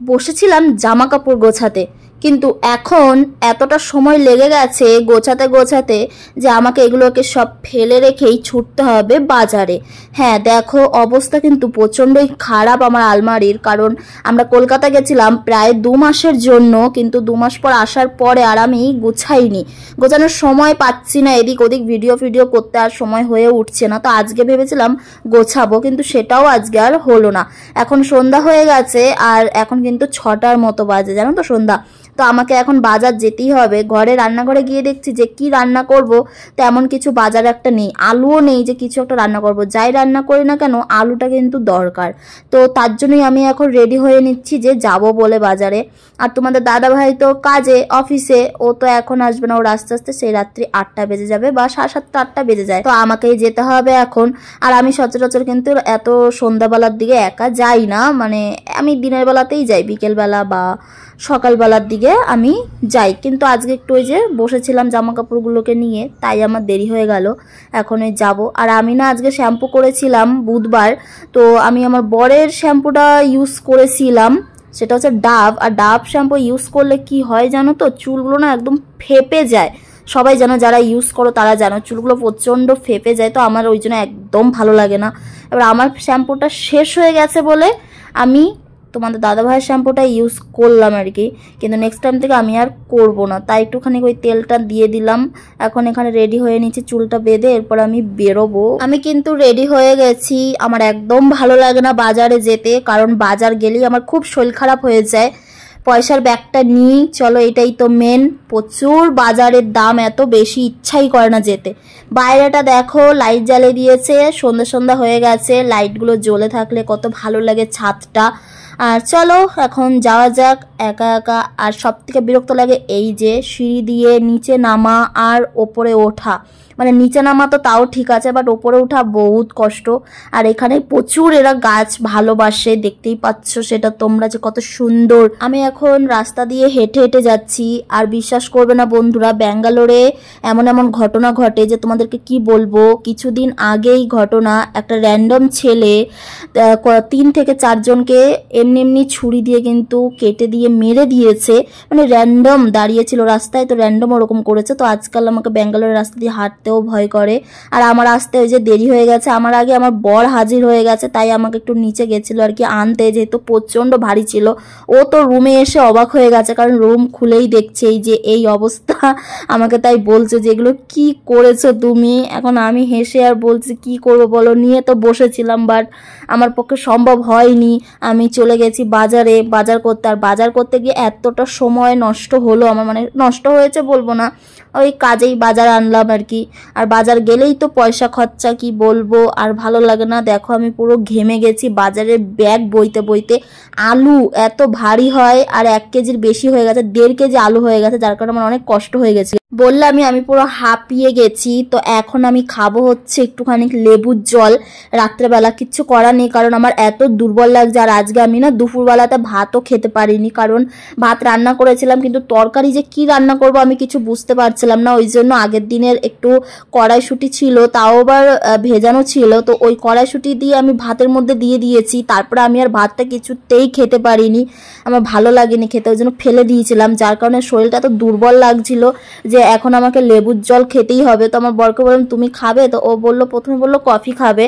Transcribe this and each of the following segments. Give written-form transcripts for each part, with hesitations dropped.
বসেছিলাম জামা কাপড় গোছাতে, কিন্তু এখন এতটা সময় লেগে গেছে গোছাতে গোছাতে যে আমাকে এগুলোকে সব ফেলে রেখেই ছুটতে হবে বাজারে। হ্যাঁ দেখো, অবস্থা কিন্তু প্রচণ্ডই খারাপ আমার আলমারির, কারণ আমরা কলকাতা গেছিলাম প্রায় 2 মাসের জন্য, কিন্তু 2 মাস পর আসার পরে আর আমি গুছাইনি, গোছানোর সময় পাচ্ছি না, এদিক ওদিক ভিডিও করতে আর সময় হয়ে উঠছে না। তো আজকে ভেবেছিলাম গোছাবো, কিন্তু সেটাও আজকে আর হলো না। এখন সন্ধ্যা হয়ে গেছে, আর এখন কিন্তু 6টার মতো বাজে, জানো তো সন্ধ্যা। তো আমাকে এখন বাজার যেতেই হবে। ঘরে রান্নাঘরে গিয়ে দেখছি যে কি রান্না করব তেমন কিছু বাজার একটা নেই, আলুও নেই যে কিছু একটা রান্না করব। যাই রান্না করি না কেন আলুটা কিন্তু দরকার। তো তার জন্যই আমি এখন রেডি হয়ে নিচ্ছি যে যাব বলে বাজারে। আর তোমাদের দাদা ভাই তো কাজে অফিসে, ও তো এখন আসবে না, ওর আস্তে আস্তে সেই রাত্রি 8টা বেজে যাবে বা 7:30 8টা বেজে যায়। তো আমাকেই যেতে হবে এখন। আর আমি সচরাচর কিন্তু এত সন্ধ্যাবেলার দিকে একা যাই না, মানে আমি দিনের বেলাতেই যাই, বিকেলবেলা বা সকালবেলার দিকে আমি যাই। কিন্তু আজকে একটু ওই যে বসেছিলাম জামা কাপড়গুলোকে নিয়ে, তাই আমার দেরি হয়ে গেল, এখন যাব। আর আমি না আজকে শ্যাম্পু করেছিলাম বুধবার, তো আমি আমার বরের শ্যাম্পুটা ইউজ করেছিলাম, সেটা হচ্ছে ডাভ। আর ডাভ শ্যাম্পু ইউজ করলে কি হয় জানো তো, চুলগুলো না একদম ফেপে যায়। সবাই জানো, যারা ইউজ করো তারা জানো, চুলগুলো প্রচণ্ড ফেপে যায়, তো আমার ওই জন্য একদম ভালো লাগে না। এবার আমার শ্যাম্পুটা শেষ হয়ে গেছে বলে আমি তোমাদের দাদাভাইয়ের শ্যাম্পুটা ইউজ করলাম আর কি, কিন্তু নেক্সট টাইম থেকে আমি আর করব না। তাই একটুখানি ওই তেলটা দিয়ে দিলাম। এখন এখানে রেডি হয়ে নিচ্ছি, চুলটা বেঁধে এরপর আমি বেরোবো। আমি কিন্তু রেডি হয়ে গেছি। আমার একদম ভালো লাগে না বাজারে যেতে, কারণ বাজার গেলেই আমার খুব শরীর খারাপ হয়ে যায়। পয়সার ব্যাগটা নিই, চলো এটাই তো মেন। প্রচুর বাজারের দাম এত বেশি, ইচ্ছাই করে না যেতে। বাইরেটা দেখো লাইট জ্বালিয়ে দিয়েছে, সন্ধ্যা সন্ধ্যা হয়ে গেছে, লাইটগুলো জ্বলে থাকলে কত ভালো লাগে ছাদটা। আর চলো এখন যাওয়া যাক। একা একা আর সব থেকে বিরক্ত লাগে এই যে সিঁড়ি দিয়ে নিচে নামা আর ওপরে ওঠা, মানে নিচে নামা তো তাও ঠিক আছে, বাট ওপরে ওঠা বহুত কষ্ট। আর এখানে প্রচুর এরা গাছ ভালোবাসে, দেখতেই পাচ্ছ সেটা তোমরা যে কত সুন্দর। আমি এখন রাস্তা দিয়ে হেঁটে হেঁটে যাচ্ছি, আর বিশ্বাস করবে না বন্ধুরা, ব্যাঙ্গালোরে এমন এমন ঘটনা ঘটে যে তোমাদেরকে কি বলবো। কিছুদিন আগেই ঘটনা, একটা র্যান্ডম ছেলে 3 থেকে 4 জনকে এমনি এমনি ছুরি দিয়ে কিন্তু কেটে দিয়ে মেরে দিয়েছে, মানে র্যান্ডম দাঁড়িয়েছিল রাস্তায়, তো র্যান্ডম ওরকম করেছে। তো আজকাল আমাকে ব্যাঙ্গালোরের রাস্তা দিয়ে হাঁটতেও ভয় করে। আর আমার আসতে ওই যে দেরি হয়ে গেছে, আমার আগে আমার বর হাজির হয়ে গেছে, তাই আমাকে একটু নিচে গেছিল আর কি আনতে, যেহেতু প্রচন্ড ভারী ছিল। ও তো রুমে এসে অবাক হয়ে গেছে, কারণ রুম খুলেই দেখছে এই যে এই অবস্থা। আমাকে তাই বলছে যে এগুলো কি করেছো তুমি। এখন আমি হেসে আর বলছি কি করবো বলো, নিয়ে তো বসেছিলাম, বাট আমার পক্ষে সম্ভব হয়নি। আমি চলে গেছি বাজারে বাজার করতে, আর বাজার করতে গিয়ে এতটা সময় নষ্ট হলো আমার, মানে নষ্ট হয়েছে বলবো না, ওই কাজেই বাজার আনলাম আর কি। আর বাজার গেলেই তো পয়সা খরচা, কি বলবো, আর ভালো লাগে না। দেখো আমি পুরো ঘেমে গেছি বাজারের ব্যাগ বইতে বইতে। আলু এত ভারী হয়, আর 1 কেজির বেশি হয়ে গেছে, 1.5 কেজি আলু হয়ে গেছে, যার কারণে আমার অনেক কষ্ট হয়ে গেছে। বললাম আমি পুরো হাঁপিয়ে গেছি। তো এখন আমি খাবো হচ্ছে একটুখানি লেবুর জল, রাত্রেবেলা কিচ্ছু করার নেই, কারণ আমার এত দুর্বল লাগছে। আর আজকে আমি না দুপুরবেলাতে ভাতও খেতে পারিনি, কারণ ভাত রান্না করেছিলাম, কিন্তু তরকারি যে কি রান্না করব আমি কিছু বুঝতে পারছিলাম না। ওই জন্য আগের দিনের একটু কড়াইশুঁটি ছিল, তাও আবার ভেজানো ছিল, তো ওই কড়াইশুঁটি দিয়ে আমি ভাতের মধ্যে দিয়ে দিয়েছি। তারপরে আমি আর ভাতটা কিছুতেই খেতে পারিনি, আমার ভালো লাগেনি খেতে, ওই জন্য ফেলে দিয়েছিলাম, যার কারণে শরীরটা এত দুর্বল লাগছিল যে এখন আমাকে লেবুর জল খেতেই হবে। তো আমার বরকে বললাম তুমি খাবে, তো ও বললো, প্রথমে বললো কফি খাবে,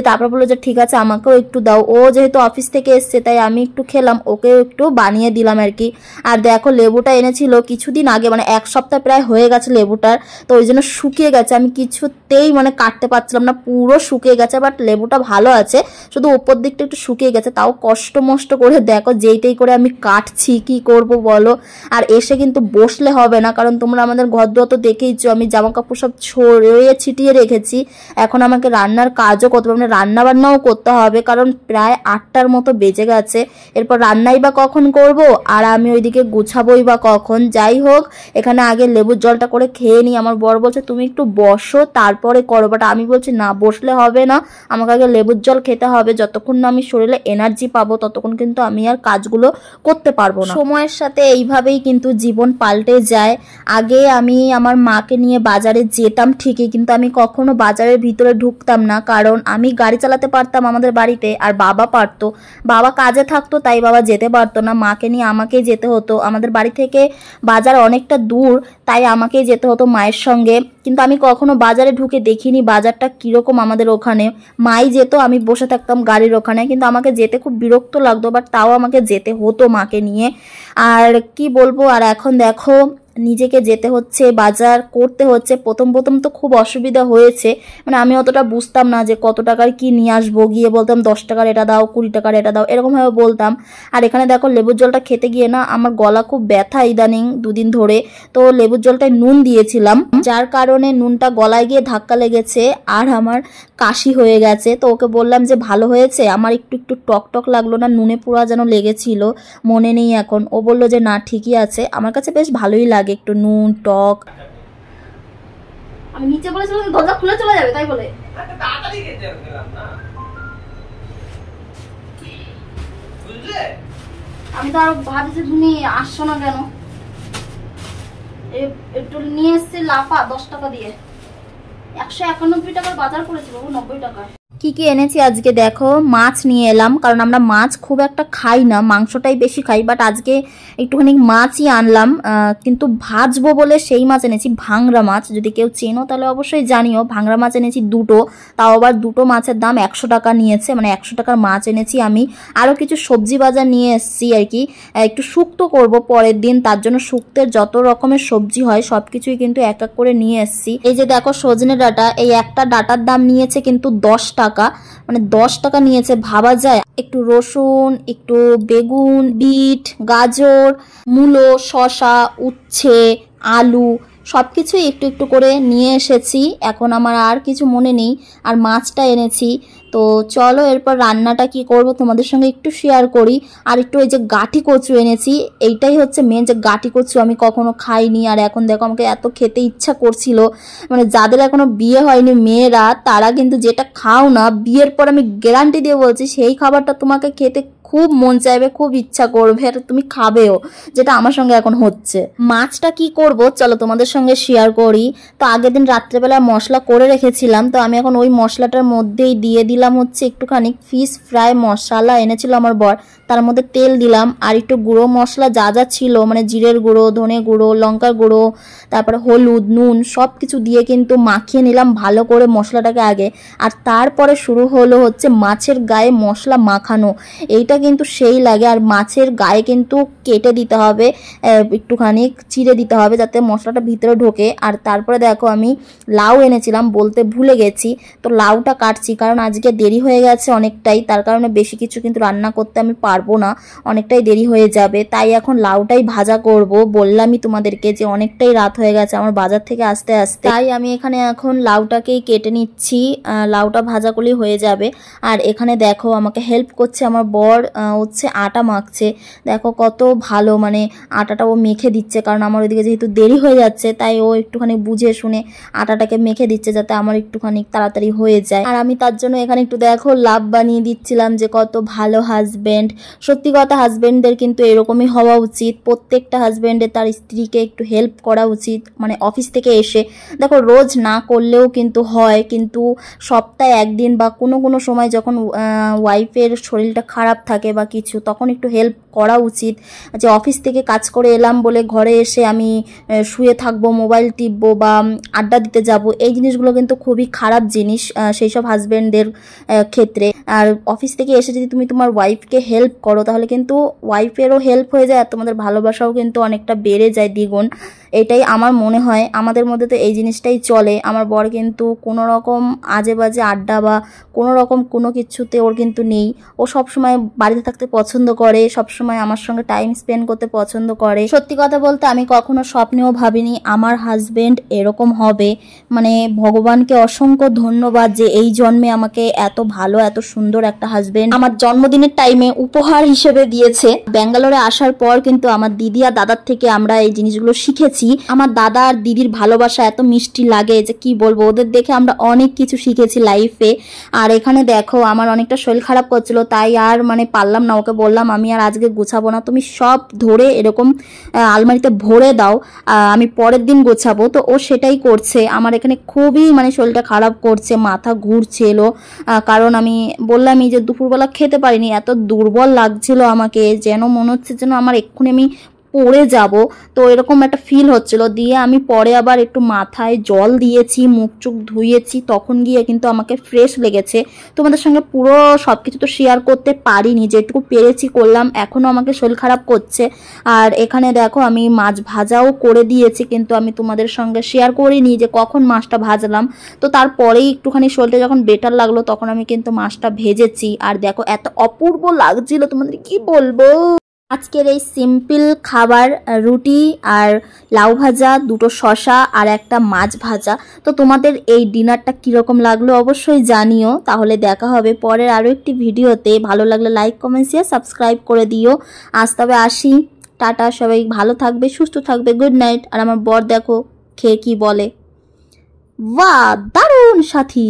তারপর বললো যে ঠিক আছে আমাকেও একটু দাও। ও যেহেতু অফিস থেকে এসছে তাই আমি একটু খেলাম, ওকেও একটু বানিয়ে দিলাম আর কি। আর দেখো লেবুটা এনেছিল কিছুদিন আগে, মানে 1 সপ্তাহ প্রায় হয়ে গেছে লেবুটার, তো ওই জন্য শুকিয়ে গেছে, আমি কিছুতেই মানে কাটতে পারছিলাম না, পুরো শুকিয়ে গেছে। বাট লেবুটা ভালো আছে, শুধু উপর দিকটা একটু শুকিয়ে গেছে, তাও কষ্ট মষ্ট করে দেখো যেইটাই করে আমি কাটছি, কি করব বলো। আর এসে কিন্তু বসলে হবে না, কারণ তোমরা আমাদের ঘর দুয়ার তো দেখেইছো, আমি জামা কাপড় সব ছড়িয়ে ছিটিয়ে রেখেছি। এখন আমাকে রান্নার কাজও করতে হবে, মানে রান্না বান্নাও করতে হবে, কারণ প্রায় 8টার মতো বেজে গেছে। এরপর রান্নাই বা কখন করব, আর আমি ওইদিকে গুছাবোই বা কখন। যাই হোক, এখানে আগে লেবুর জলটা করে খেয়ে নিই। আমার বর বলছে তুমি একটু বসো তারপরে করো, বাট আমি বলছি না, বসলে হবে না, আমাকে আগে লেবুর জল খেতে হবে। যতক্ষণ না আমি শরীরে এনার্জি পাবো ততক্ষণ কিন্তু আমি আর কাজগুলো করতে পারবো না। সময়ের সাথে এইভাবেই কিন্তু জীবন পাল্টে যায়। আগে আমি আমার মাকে নিয়ে বাজারে যেতাম ঠিকই, কিন্তু আমি কখনো বাজারের ভিতরে ঢুকতাম না, কারণ আমি গাড়ি চালাতে পারতাম আমাদের বাড়িতে, আর বাবা পারতো। বাবা কাজে থাকতো তাই বাবা যেতে পারতো না, মাকে নিয়ে আমাকেই যেতে হতো। আমাদের বাড়ি থেকে বাজার অনেকটা দূর, তাই আমাকেই যেতে হতো মায়ের সঙ্গে। কিন্তু আমি কখনো বাজারে ঢুকে দেখিনি বাজারটা কিরকম আমাদের ওখানে। মাই যেত, আমি বসে থাকতাম গাড়ির ওখানে, কিন্তু আমাকে যেতে খুব বিরক্ত লাগতো, বাট তাও আমাকে যেতে হতো মাকে নিয়ে। আর কি বলবো, আর এখন দেখো নিজেকে যেতে হচ্ছে, বাজার করতে হচ্ছে। প্রথম প্রথম তো খুব অসুবিধা হয়েছে, মানে আমি অতটা বুঝতাম না যে কত টাকার কি নিয়ে আসবো। গিয়ে বলতাম 10 টাকার এটা দাও, 20 টাকার এটা দাও, এরকমভাবে বলতাম। আর এখানে দেখো লেবুর জলটা খেতে গিয়ে না আমার গলা খুব ব্যথা ইদানিং 2 দিন ধরে। তো লেবুর জলটায় নুন দিয়েছিলাম, যার কারণে নুনটা গলায় গিয়ে ধাক্কা লেগেছে আর আমার কাশি হয়ে গেছে। তো ওকে বললাম যে ভালো হয়েছে, আমার একটু একটু টক টক লাগলো না, নুনে পুরা যেন লেগেছিল, মনে নেই এখন। ও বললো যে না ঠিকই আছে। আমার কাছে বেশ ভালোই লাগে একটু নুন টক। আমি নিচে বলেছিলাম দরজা খুলে চলে যাবে, তাই বলে তাড়াতাড়ি খেতে গেলাম না, বুঝলে? আমি তো আরো ভাবছি তুমি আসছো না কেন। একটু নিয়ে এসছি লাফা 10 টাকা দিয়ে, 191 টাকার বাজার করেছি বাবু, 90 টাকা। কি কি এনেছি আজকে দেখো, মাছ নিয়ে এলাম, কারণ আমরা মাছ খুব একটা খাই না, মাংসটাই বেশি খাই, বাট আজকে একটুখানি মাছই আনলাম। কিন্তু ভাজবো বলে সেই মাছ এনেছি, ভাংরা মাছ। যদি কেউ চেনো তাহলে অবশ্যই জানিও। ভাংরা মাছ এনেছি 2টো, তাও আবার 2টো মাছের দাম 100 টাকা নিয়েছে, মানে 100 টাকার মাছ এনেছি আমি। আরও কিছু সবজি বাজার নিয়ে এসেছি আর কি, একটু শুক্তো করব পরের দিন, তার জন্য শুক্তের যত রকমের সবজি হয় সব কিছুই কিন্তু এক এক করে নিয়ে এসেছি। এই যে দেখো সজনে ডাঁটা, এই একটা ডাঁটার দাম নিয়েছে কিন্তু 10 টাকা, মানে 10 টাকা নিয়েছে, ভাবা যায়। একটু রসুন, একটু বেগুন, বিট, গাজর, মূলো, শসা, উচ্ছে, আলু সবকিছুই একটু একটু করে নিয়ে এসেছি। এখন আমার আর কিছু মনে নেই। আর মাছটা এনেছি। তো চলো এরপর রান্নাটা কি করব তোমাদের সঙ্গে একটু শেয়ার করি। আর একটু এই যে গাঠি কচু এনেছি, এইটাই হচ্ছে মেন, যে গাঠি কচু আমি কখনো খাইনি, আর এখন দেখো আমাকে এত খেতে ইচ্ছা করছিল। মানে যাদের এখনো বিয়ে হয়নি মেয়েরা, তারা কিন্তু যেটা খাও না, বিয়ের পর আমি গ্যারান্টি দিয়ে বলছি সেই খাবারটা তোমাকে খেতে খুব মন চাইবে, খুব ইচ্ছা করবে, আর তুমি খাবেও, যেটা আমার সঙ্গে এখন হচ্ছে। মাছটা কি করব চলো তোমাদের সঙ্গে শেয়ার করি। তো আগের দিন রাত্রেবেলা মশলা করে রেখেছিলাম, তো আমি এখন ওই মশলাটার মধ্যেই দিয়ে দিলাম হচ্ছে একটুখানি ফিশ ফ্রাই মশলা এনেছিল আমার বর, তার মধ্যে তেল দিলাম, আর একটু গুঁড়ো মশলা যা যা ছিল, মানে জিরের গুঁড়ো, ধনে গুঁড়ো, লঙ্কার গুঁড়ো, তারপরে হলুদ, নুন সব কিছু দিয়ে কিন্তু মাখিয়ে নিলাম ভালো করে মশলাটাকে আগে। আর তারপরে শুরু হলো হচ্ছে মাছের গায়ে মশলা মাখানো। এইটা কিন্তু সেই লাগে। আর মাছের গায়ে কিন্তু কেটে দিতে হবে, একটুখানি চিড়ে দিতে হবে যাতে মশলাটা ভিতরে ঢোকে। আর তারপরে দেখো আমি লাউ এনেছিলাম, বলতে ভুলে গেছি, তো লাউটা কাটছি, কারণ আজকে দেরি হয়ে গেছে অনেকটাই, তার কারণে বেশি কিছু কিন্তু রান্না করতে আমি পারবো না, অনেকটাই দেরি হয়ে যাবে। তাই এখন লাউটাই ভাজা করব। বললামই তোমাদেরকে যে অনেকটাই রাত হয়ে গেছে আমার বাজার থেকে আসতে আসতে, তাই আমি এখানে এখন লাউটাকেই কেটে নিচ্ছি, লাউটা ভাজা করলেই হয়ে যাবে। আর এখানে দেখো আমাকে হেল্প করছে আমার বর, হচ্ছে আটা মাখছে। দেখো কত ভালো, মানে আটাটা ও মেখে দিচ্ছে, কারণ আমার ওইদিকে যেহেতু দেরি হয়ে যাচ্ছে তাই ও একটুখানি বুঝে শুনে আটাটাকে মেখে দিচ্ছে যাতে আমার একটুখানি তাড়াতাড়ি হয়ে যায়। আর আমি তার জন্য এখানে একটু দেখো লাভ বানিয়ে দিচ্ছিলাম, যে কত ভালো হাজবেন্ড। সত্যি কথা, হাজবেন্ডদের কিন্তু এরকমই হওয়া উচিত, প্রত্যেকটা হাজবেন্ডের তার স্ত্রীকে একটু হেল্প করা উচিত। মানে অফিস থেকে এসে দেখো রোজ না করলেও কিন্তু হয়, কিন্তু সপ্তাহে একদিন বা কোনো কোনো সময় যখন ওয়াইফের শরীরটা খারাপ থাকে বা কিছু, তখন একটু হেল্প করা উচিত। যে অফিস থেকে কাজ করে এলাম বলে ঘরে এসে আমি শুয়ে থাকবো, মোবাইল টিপবো বা আড্ডা দিতে যাব, এই জিনিসগুলো কিন্তু খুবই খারাপ জিনিস সেই সব হাজবেন্ডদের ক্ষেত্রে। আর অফিস থেকে এসে যদি তুমি তোমার ওয়াইফকে হেল্প করো তাহলে কিন্তু ওয়াইফেরও হেল্প হয়ে যায়, আর তোমাদের ভালোবাসাও কিন্তু অনেকটা বেড়ে যায় দ্বিগুণ। এটাই আমার মনে হয়। আমাদের মধ্যে তো এই জিনিসটাই চলে। আমার বর কিন্তু কোনো রকম আজে বাজে আড্ডা বা কোনো রকম কোনো কিছুতে ওর কিন্তু নেই। ও সবসময় বাড়িতে থাকতে পছন্দ করে, সবসময় আমার সঙ্গে টাইম স্পেন্ড করতে পছন্দ করে। সত্যি কথা বলতে আমি কখনো স্বপ্নেও ভাবিনি আমার হাজবেন্ড এরকম হবে। মানে ভগবানকে অসংখ্য ধন্যবাদ যে এই জন্মে আমাকে এত ভালো এত সুন্দর একটা হাজবেন্ড আমার জন্মদিনের টাইমে উপহার হিসেবে দিয়েছে। ব্যাঙ্গালোরে আসার পর কিন্তু আমার দিদি আর দাদার থেকে আমরা এই জিনিসগুলো শিখেছি। শিখেছি। আমার দাদা আর দিদির ভালোবাসা এত মিষ্টি লাগে যে কি বলবো, ওদের দেখে আমরা অনেক কিছু শিখেছি লাইফে। আর এখানে দেখো আমার অনেকটা শরীর খারাপ করছিল, তাই আর মানে পারলাম না, ওকে বললাম আমি আর আজকে গুছাবো না, তুমি সব ধরে এরকম আলমারিতে ভরে দাও, আমি পরের দিন গোছাবো। তো ও সেটাই করছে। আমার এখানে খুবই মানে শরীরটা খারাপ করছে, মাথা ঘুরছিল, কারণ আমি বললামই যে দুপুরবেলা খেতে পারিনি, এত দুর্বল লাগছিল আমাকে, যেন মনে হচ্ছে যেন আমার এক্ষুনি আমি পড়ে যাব। তো এরকম একটা ফিল হচ্ছিল। দিয়ে আমি পরে আবার একটু মাথায় জল দিয়েছি, মুখ চুখ ধুয়েছি, তখন গিয়ে কিন্তু আমাকে ফ্রেশ লেগেছে। তোমাদের সঙ্গে পুরো সব কিছু তো শেয়ার করতে পারিনি, যেটুকু পেরেছি করলাম। এখনও আমাকে শরীর খারাপ করছে। আর এখানে দেখো আমি মাছ ভাজাও করে দিয়েছি, কিন্তু আমি তোমাদের সঙ্গে শেয়ার করিনি যে কখন মাছটা ভাজলাম। তো তারপরেই একটুখানি শরীরটা যখন বেটার লাগলো তখন আমি কিন্তু মাছটা ভেজেছি। আর দেখো এত অপূর্ব লাগছিল, তোমাদের কি বলবো। আজকের এই সিম্পল খাবার, রুটি আর লাউ ভাজা, দুটো শসা আর একটা মাছ ভাজা। তো তোমাদের এই ডিনারটা কীরকম লাগলো অবশ্যই জানিও। তাহলে দেখা হবে পরের আরও একটি ভিডিওতে। ভালো লাগলে লাইক কমেন্ট শেয়ার সাবস্ক্রাইব করে দিও। আজ তবে আসি, টাটা, সবাই ভালো থাকবে, সুস্থ থাকবে, গুড নাইট। আর আমার বর দেখো খেয়ে কি বলে, বাহ দারুণ সাথী।